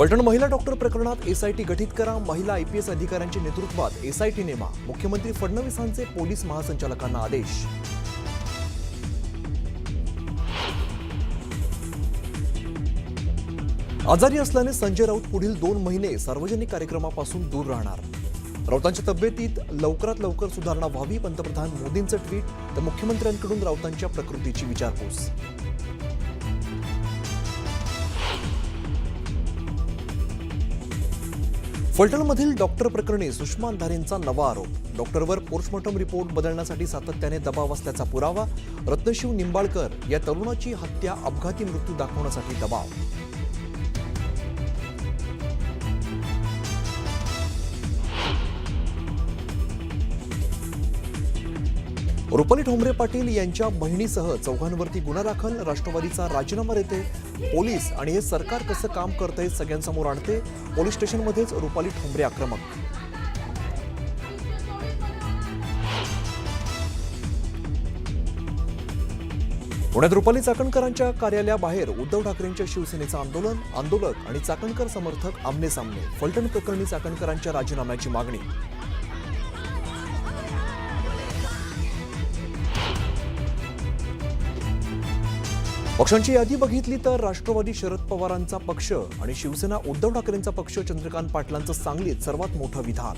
फलटण महिला डॉक्टर प्रकरणात एसआयटी गठीत करा, महिला आयपीएस अधिकाऱ्यांच्या नेतृत्वात एसआयटी नेमा, मुख्यमंत्री फडणवीसांचे पोलीस महासंचालकांना आदेश. आजारी असल्याने संजय राऊत पुढील 2 महिने सार्वजनिक कार्यक्रमापासून दूर राहणार. राऊतांच्या तब्येतीत लवकरात लवकर सुधारणा व्हावी, पंतप्रधान मोदींचं ट्विट, तर मुख्यमंत्र्यांकडून राऊतांच्या प्रकृतीची विचारपूस. फलटणमधील डॉक्टर प्रकरणी सुषमा अंधारेंचा नवा आरोप. डॉक्टरवर पोस्टमॉर्टम रिपोर्ट बदलण्यासाठी सातत्याने दबाव असल्याचा पुरावा. रत्नशिव निंबाळकर या तरुणाची हत्या अपघाती मृत्यू दाखवण्यासाठी दबाव. रुपाली ठोंबरे पाटील यांच्या बहिणीसह चौघांवरती गुन्हा दाखल. राष्ट्रवादीचा राजीनामा देते पोलीस आणि हे सरकार कसं काम करतंय सगळ्यांसमोर आणते. पोलीस स्टेशनमध्येच रुपाली ठोंबरे आक्रमक. पुण्यात रुपाली चाकणकरांच्या कार्यालयाबाहेर उद्धव ठाकरेंच्या शिवसेनेचं आंदोलन. आंदोलक आणि चाकणकर समर्थक आमने सामने. फलटण प्रकरणी चाकणकरांच्या राजीनाम्याची मागणी. पक्षांची यादी बघितली तर राष्ट्रवादी शरद पवारांचा पक्ष आणि शिवसेना उद्धव ठाकरेंचा पक्ष. चंद्रकांत पाटलांचं सांगलीत सर्वात मोठं विधान.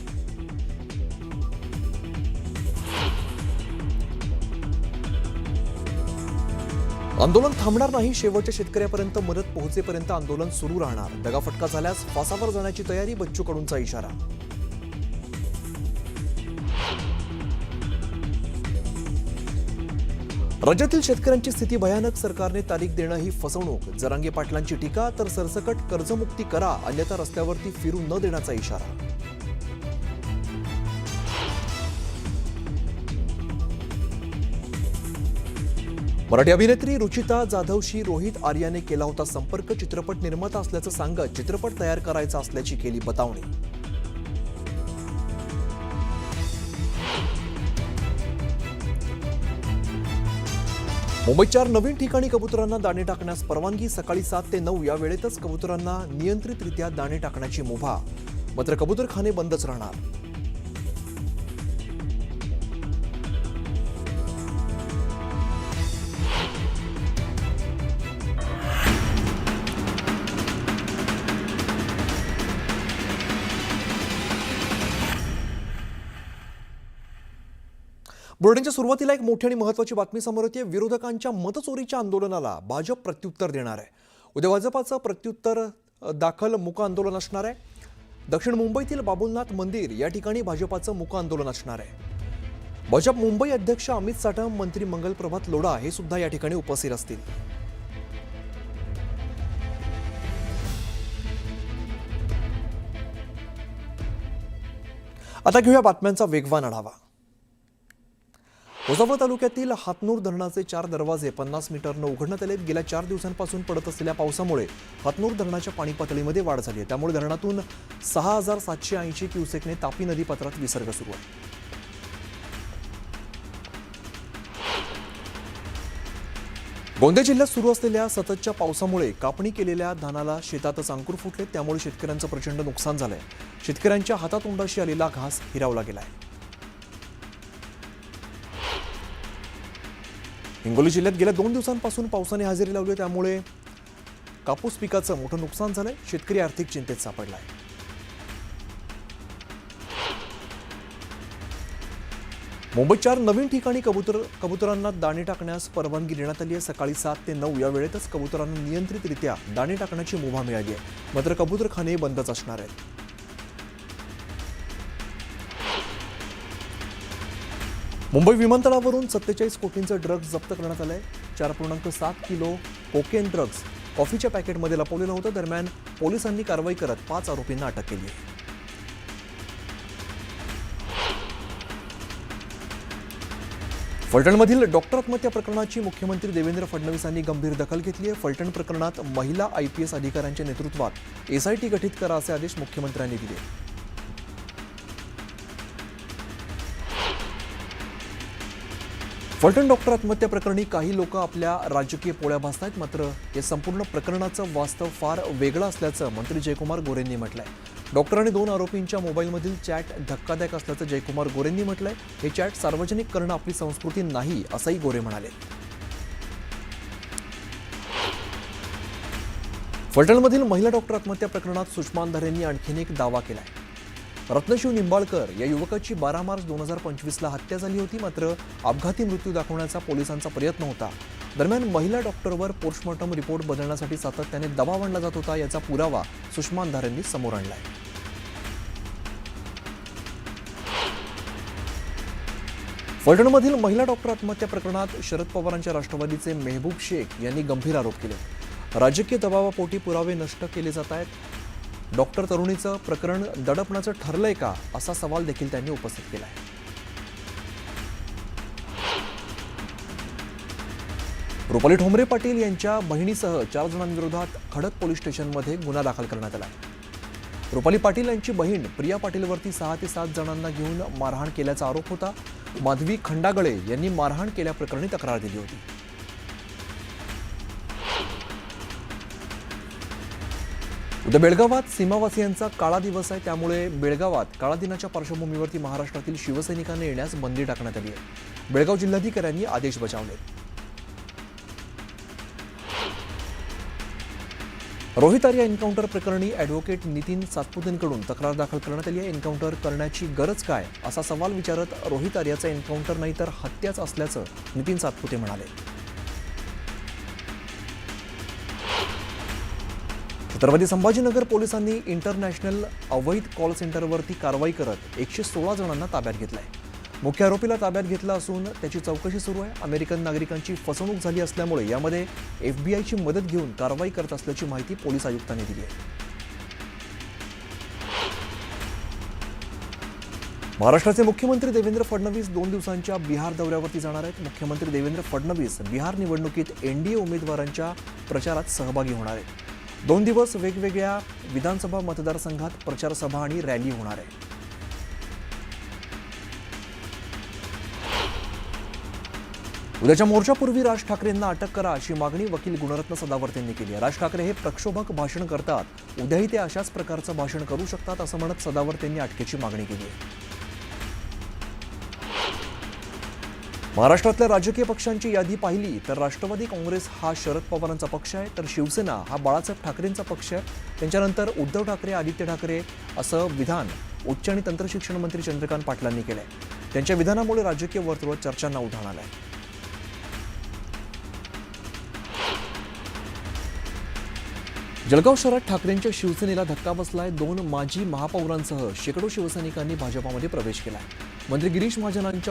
आंदोलन थांबणार नाही, शेवटच्या शेतकऱ्यापर्यंत मदत पोहोचेपर्यंत आंदोलन सुरू राहणार. दगाफटका झाल्यास फासावर जाण्याची तयारी, बच्चू कडूंचा इशारा. राज्यातील शेतकऱ्यांची स्थिती भयानक, सरकारने तारीख देणं ही फसवणूक. जरांगे पाटलांची टीका, तर सरसकट कर्जमुक्ती करा अन्यथा रस्त्यावरती फिरू न देण्याचा इशारा. मराठी अभिनेत्री रुचिता जाधवशी रोहित आर्याने केला होता संपर्क. चित्रपट निर्माता असल्याचं सांगत चित्रपट तयार करायचा असल्याची केली बतावणी. मुंबईत 4 नवीन ठिकाणी कबुतरांना दाणे टाकण्यास परवानगी. सकाळी 7 ते 9 या वेळेतच कबुतरांना नियंत्रितरित्या दाणे टाकण्याची मुभा. मात्र कबुतरखाने बंदच राहणार. बुलेटिनच्या सुरुवातीला एक मोठी आणि महत्त्वाची बातमी समोर येते. विरोधकांच्या मतचोरीच्या आंदोलनाला भाजप प्रत्युत्तर देणार आहे. उद्या भाजपाचं प्रत्युत्तर दाखल मूक आंदोलन असणार आहे. दक्षिण मुंबईतील बाबुलनाथ मंदिर या ठिकाणी भाजपाचं मूक आंदोलन असणार आहे. भाजप मुंबई अध्यक्ष अमित साटम, मंत्री मंगलप्रभात लोढा हे सुद्धा या ठिकाणी उपस्थित असतील. आता घेऊया बातम्यांचा वेगवान आढावा. भुसावळ तालुक्यातील हातनूर धरणाचे 4 दरवाजे 50 मीटरनं उघडण्यात आले. गेल्या 4 दिवसांपासून पडत असलेल्या पावसामुळे हातनूर धरणाच्या पाणी पातळीमध्ये वाढ झाली आहे. त्यामुळे धरणातून 6780 क्युसेकने तापी नदीपात्रात विसर्ग सुरू आहे. गोंदिया जिल्ह्यात सुरू असलेल्या सततच्या पावसामुळे कापणी केलेल्या धानाला शेतातच अंकुर फुटले. त्यामुळे शेतकऱ्यांचं प्रचंड नुकसान झालंय. शेतकऱ्यांच्या हातातोंडाशी आलेला घास हिरावला गेलाय. हिंगोली जिल्ह्यात गेल्या 2 दिवसांपासून पावसाने हजेरी लावली. त्यामुळे कापूस पिकाचं मोठं नुकसान झालंय. शेतकरी आर्थिक चिंतेत सापडलाय. मुंबईत 4 नवीन ठिकाणी कबुतरांना दाणे टाकण्यास परवानगी देण्यात आली आहे. सकाळी 7 ते 9 या वेळेतच कबुतरांना नियंत्रितरित्या दाणे टाकण्याची मुभा मिळाली आहे. मात्र कबुतरखाने बंदच असणार आहेत. मुंबई विमानतळावरून 47 कोटींचं ड्रग्ज जप्त करण्यात आलंय. 4.7 किलो कोकेन ड्रग्ज कॉफीच्या पॅकेटमध्ये लपवलेलं होतं. दरम्यान पोलिसांनी कारवाई करत 5 आरोपींना अटक केली आहे. फलटणमधील डॉक्टर आत्महत्या प्रकरणाची मुख्यमंत्री देवेंद्र फडणवीसांनी गंभीर दखल घेतली आहे. फलटण प्रकरणात महिला आयपीएस अधिकाऱ्यांच्या नेतृत्वात एसआयटी गठीत करा असे आदेश मुख्यमंत्र्यांनी दिले. फलटण डॉक्टर आत्महत्या प्रकरणी काही लोक आपल्या राजकीय पोळ्या भासतायत, मात्र हे संपूर्ण प्रकरणाचं वास्तव फार वेगळं असल्याचं मंत्री जयकुमार गोरेंनी म्हटलंय. डॉक्टर आणि 2 आरोपींच्या मोबाईलमधील चॅट धक्कादायक असल्याचं जयकुमार गोरेंनी म्हटलंय. हे चॅट सार्वजनिक करणं आपली संस्कृती नाही, असंही गोरे म्हणाले. फलटणमधील महिला डॉक्टर आत्महत्या प्रकरणात सुषमा अंधारे यांनी आणखीन एक दावा केलाय. रत्नशिव निंबाळकर या युवकाची 12 मार्च 2025ला हत्या झाली होती, मात्र अपघाती मृत्यू दाखवण्याचा पोलिसांचा प्रयत्न होता. दरम्यान महिला डॉक्टरवर पोस्टमॉर्टम रिपोर्ट बदलण्यासाठी सातत्याने दबाव आणला जात होता, याचा पुरावा सुषमा अंधारेंनी समोर आणलाय. फलटणमधील महिला डॉक्टर आत्महत्या प्रकरणात शरद पवारांच्या राष्ट्रवादीचे मेहबूब शेख यांनी गंभीर आरोप केले. राजकीय दबावापोटी पुरावे नष्ट केले जात आहेत. डॉक्टर तरुणीचं प्रकरण दडपण्याचं ठरलंय का, असा सवाल देखील त्यांनी उपस्थित केलाय. रुपाली ठोंबरे पाटील यांच्या बहिणीसह 4 जणांविरोधात खडक पोलीस स्टेशनमध्ये गुन्हा दाखल करण्यात आला. रुपाली पाटील यांची बहीण प्रिया पाटीलवरती 6 ते 7 जणांना घेऊन मारहाण केल्याचा आरोप होता. माधवी खंडागळे यांनी मारहाण केल्याप्रकरणी तक्रार दिली होती. उद्या बेळगावात सीमावासियांचा काळा दिवस आहे, त्यामुळे बेळगावात काळा दिनाच्या पार्श्वभूमीवरती महाराष्ट्रातील शिवसैनिकांना येण्यास बंदी टाकण्यात आली आहे. बेळगाव जिल्हाधिकाऱ्यांनी आदेश बजावले. रोहित आर्या एन्काउंटर प्रकरणी ॲडव्होकेट नितीन सातपुतेंकडून तक्रार दाखल करण्यात आली आहे. एन्काउंटर करण्याची गरज काय, असा सवाल विचारत रोहित आर्याचा एन्काउंटर नाही तर हत्याच असल्याचं नितीन सातपुते म्हणाले. छत्रपती संभाजीनगर पोलिसांनी इंटरनॅशनल अवैध कॉल सेंटरवरती कारवाई करत 116 जणांना ताब्यात घेतलंय. मुख्य आरोपीला ताब्यात घेतलं असून त्याची चौकशी सुरू आहे. अमेरिकन नागरिकांची फसवणूक झाली असल्यामुळे यामध्ये FBI ची मदत घेऊन कारवाई करत असल्याची माहिती पोलीस आयुक्तांनी दिली आहे. महाराष्ट्राचे मुख्यमंत्री देवेंद्र फडणवीस 2 दिवसांच्या बिहार दौऱ्यावरती जाणार आहेत. मुख्यमंत्री देवेंद्र फडणवीस बिहार निवडणुकीत NDA उमेदवारांच्या प्रचारात सहभागी होणार आहेत. 2 दिवस वेगवेगळ्या विधानसभा मतदारसंघात प्रचार सभा आणि रॅली होणार आहे. उद्याच्या मोर्चापूर्वी राज ठाकरेंना अटक करा, अशी मागणी वकील गुणरत्न सदावर्ते यांनी केली आहे. राज ठाकरे हे प्रक्षोभक भाषण करतात, उद्याही ते अशाच प्रकारचं भाषण करू शकतात, असं म्हणत सदावर्ते यांनी अटकेची मागणी केली आहे. महाराष्ट्रातल्या राजकीय पक्षांची यादी पाहिली तर राष्ट्रवादी काँग्रेस हा शरद पवारांचा पक्ष आहे, तर शिवसेना हा बाळासाहेब ठाकरेंचा पक्ष आहे. त्यांच्यानंतर उद्धव ठाकरे, आदित्य ठाकरे असं विधान उच्च आणि तंत्रशिक्षण मंत्री चंद्रकांत पाटलांनी केलंय. त्यांच्या विधानामुळे राजकीय वर्तुळात चर्चांना उधाण आलंय. जळगाव शहरात ठाकरेंच्या शिवसेनेला धक्का बसलाय. 2 माजी महापौरांसह शेकडो शिवसैनिकांनी भाजपामध्ये प्रवेश केलाय. मंत्री गिरीश महाजनांच्या